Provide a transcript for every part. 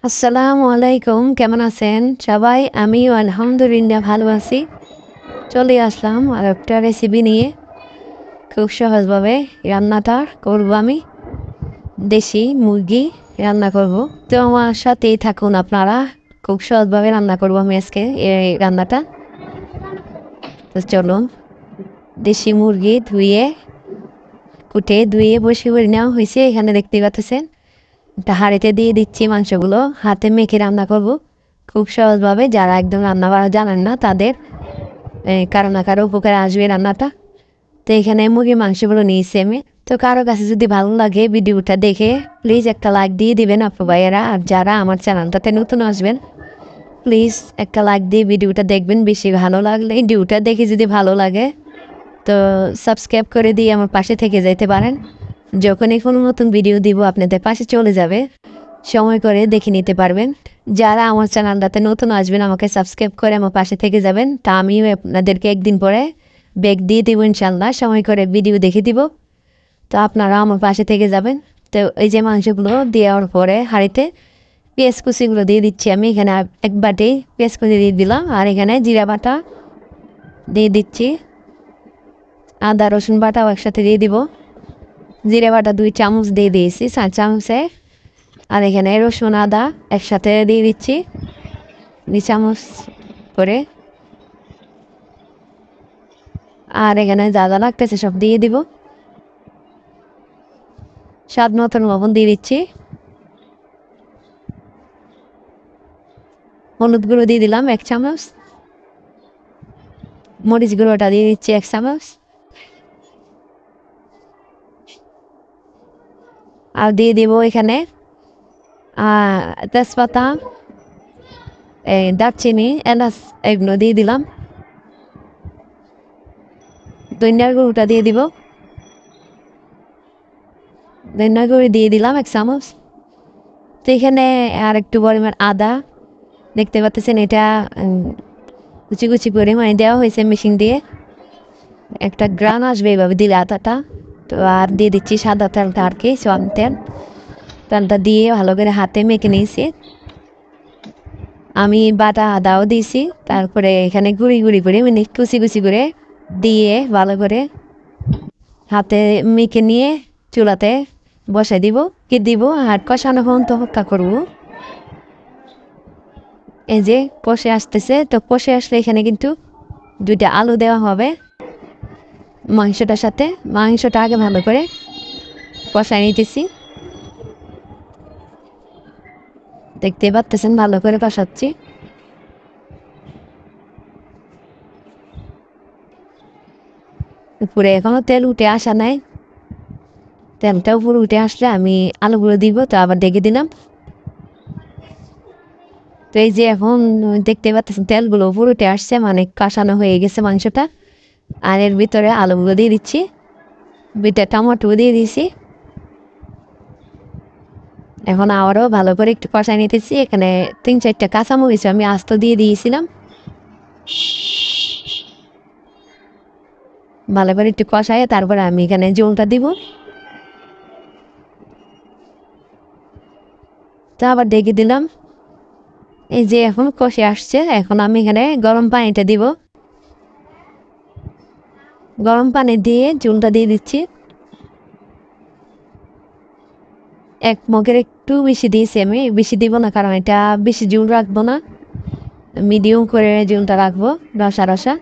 আসসালামু আলাইকুম, কেমন আছেন সবাই? আমিও আলহামদুলিল্লাহ ভালো আছি। চলে আসলাম আর একটা রেসিপি নিয়ে। খুব সহজভাবে রান্নাটা করব আমি। দেশি মুরগি রান্না করব। তো আমার সাথেই থাকুন আপনারা। খুব সহজভাবে রান্না করব আমি আজকে এই রান্নাটা। তো চলুন, দেশি মুরগি ধুয়ে বসে করে নেওয়া হয়েছে, এখানে দেখতে পাচ্ছেন। একটা হাঁড়িতে দিয়ে দিচ্ছি মাংসগুলো, হাতে মেখে রান্না করব খুব সহজভাবে। যারা একদম রান্না বাড়া জানেন না তাদের কারো না কারো উপকারে আসবে রান্নাটা। তো এখানে মুরগির মাংসগুলো নিয়েছি আমি। তো কারো কাছে যদি ভালো লাগে ভিডিওটা দেখে প্লিজ একটা লাইক দিয়ে দিবেন আপু ভাইয়েরা। আর যারা আমার চ্যানেলটাতে নতুন আসবেন প্লিজ একটা লাইক দিয়ে ভিডিওটা দেখবেন। বেশি ভালো লাগলে ভিডিওটা দেখে যদি ভালো লাগে তো সাবস্ক্রাইব করে দিয়ে আমার পাশে থেকে যেতে পারেন। যখনই কোনো নতুন ভিডিও দিব আপনাদের পাশে চলে যাবে, সময় করে দেখে নিতে পারবেন। যারা আমার চ্যানেলটাতে নতুন আসবেন আমাকে সাবস্ক্রাইব করে আমার পাশে থেকে যাবেন। তা আমিও আপনাদেরকে একদিন পরে ব্যাগ দিয়ে দিব ইনশাল্লাহ, সময় করে ভিডিও দেখে দিব। তো আপনারা আমার পাশে থেকে যাবেন। তো এই যে মাংসগুলো দেওয়ার পরে হাঁড়িতে পেঁয়াজ কুচিগুলো দিয়ে দিচ্ছি আমি। এখানে এক বাটি পেঁয়াজ কুচি দিয়ে দিলাম, আর এখানে জিরা বাটা দিয়ে দিচ্ছি, আদা রসুন বাটাও একসাথে দিয়ে দিব। জিরা বাটা 2 চামচ দিয়ে দিয়েছি 4 চামচে। আর এখানে রসুন আদা একসাথে দিয়ে দিচ্ছি 2 চামচ করে। আর এখানে যা যা লাগতেছে সব দিয়ে দিব। স্বাদ মতন লবণ দিয়ে দিচ্ছি। হলুদ গুঁড়ো দিয়ে দিলাম 1 চামচ। মরিচ গুঁড়োটা দিয়ে দিচ্ছি 1 চামচ। আর দিয়ে দিব এখানে তেজপাতা, দারচিনি, এলাচ এগুলো দিয়ে দিলাম। ধনিয়ার গুঁড়োটা দিয়ে দিব। ধনিয়ার গুঁড়ো দিয়ে দিলাম 1 চামচ। তো এখানে আর একটু পরিমাণ আদা দেখতে পাচ্ছেন, এটা কুচি কুচি করে দেওয়া হয়েছে মেশিন দিয়ে। একটা গ্রান আসবে এইভাবে দিলে আদাটা। তো আর দিয়ে দিচ্ছি সাদা তেলটা, আর কি সোয়াবিন তেল। তেলটা দিয়ে ভালো করে হাতে মেখে নিয়েছি। আমি বাটা আদাও দিয়েছি, তারপরে এখানে গুঁড়ি গুঁড়ি করে কুচি কুচি করে দিয়ে ভালো করে হাতে মেখে নিয়ে চুলাতে বসাই দিব আর কষানো পর্যন্ত অপেক্ষা করবো। এই যে কষে আসতেছে, তো কষে আসলে এখানে কিন্তু 2টা আলু দেওয়া হবে মাংসটার সাথে। মাংসটা আগে ভালো করে কষাই নিতেছি, দেখতে পাচ্ছেন ভালো করে কষাচ্ছি। উপরে এখনো তেল উঠে আসা নাই, তেলটা উপরে উঠে আসলে আমি আলুগুলো দিব। তো আবার ডেকে দিলাম। তো এই যে এখন দেখতে পাচ্ছেন তেলগুলো উপরে উঠে আসছে, মানে কষানো হয়ে গেছে মাংসটা। আর এর ভিতরে আলুগুলো দিয়ে দিচ্ছি, বিটে টমেটো দিয়ে দিয়েছি। এখন আবারও ভালো করে একটু কষাই নিতেছি। এখানে 3-4টা কাঁচামরিচ আমি আস্ত দিয়ে দিয়েছিলাম। ভালো করে একটু কষাই তারপরে আমি এখানে জলটা দিব। তা আবার ডেকে দিলাম। এই যে এখন কষে আসছে, এখন আমি এখানে গরম পানিটা দিব। গরম পানি দিয়ে জলটা দিয়ে দিচ্ছি। 1 মগের একটু বেশি দিয়েছি আমি, বেশি দিব না কারণ এটা বেশি জল রাখবো না, মিডিয়াম করে জলটা রাখবো রসা রসা।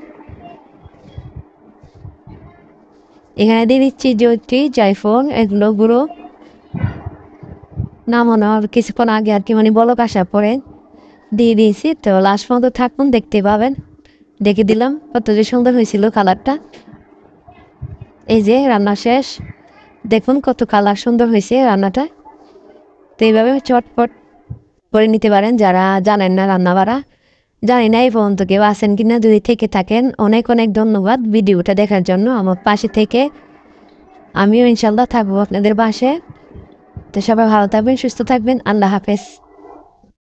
এখানে দিয়ে দিচ্ছি জয়ত্রী, জায়ফল এগুলো গুঁড়ো নামানোর কিছুক্ষণ আগে আর কি, মানে বলক আসার পরে দিয়ে দিয়েছি। তো লাস্ট পর্যন্ত থাকুন, দেখতে পাবেন। দেখে দিলাম কত যে সুন্দর হয়েছিল কালারটা। এই যে রান্না শেষ, দেখুন কত কালার সুন্দর হয়েছে রান্নাটা। তো এইভাবে চটপট করে নিতে পারেন যারা জানেন না রান্না বাড়া। জানি না এই পর্যন্ত কেউ আছেন কিনা, যদি থেকে থাকেন অনেক অনেক ধন্যবাদ ভিডিওটা দেখার জন্য আমার পাশে থেকে। আমিও ইনশাল্লাহ থাকবো আপনাদের পাশে। তো সবাই ভালো থাকবেন, সুস্থ থাকবেন। আল্লাহ হাফেজ।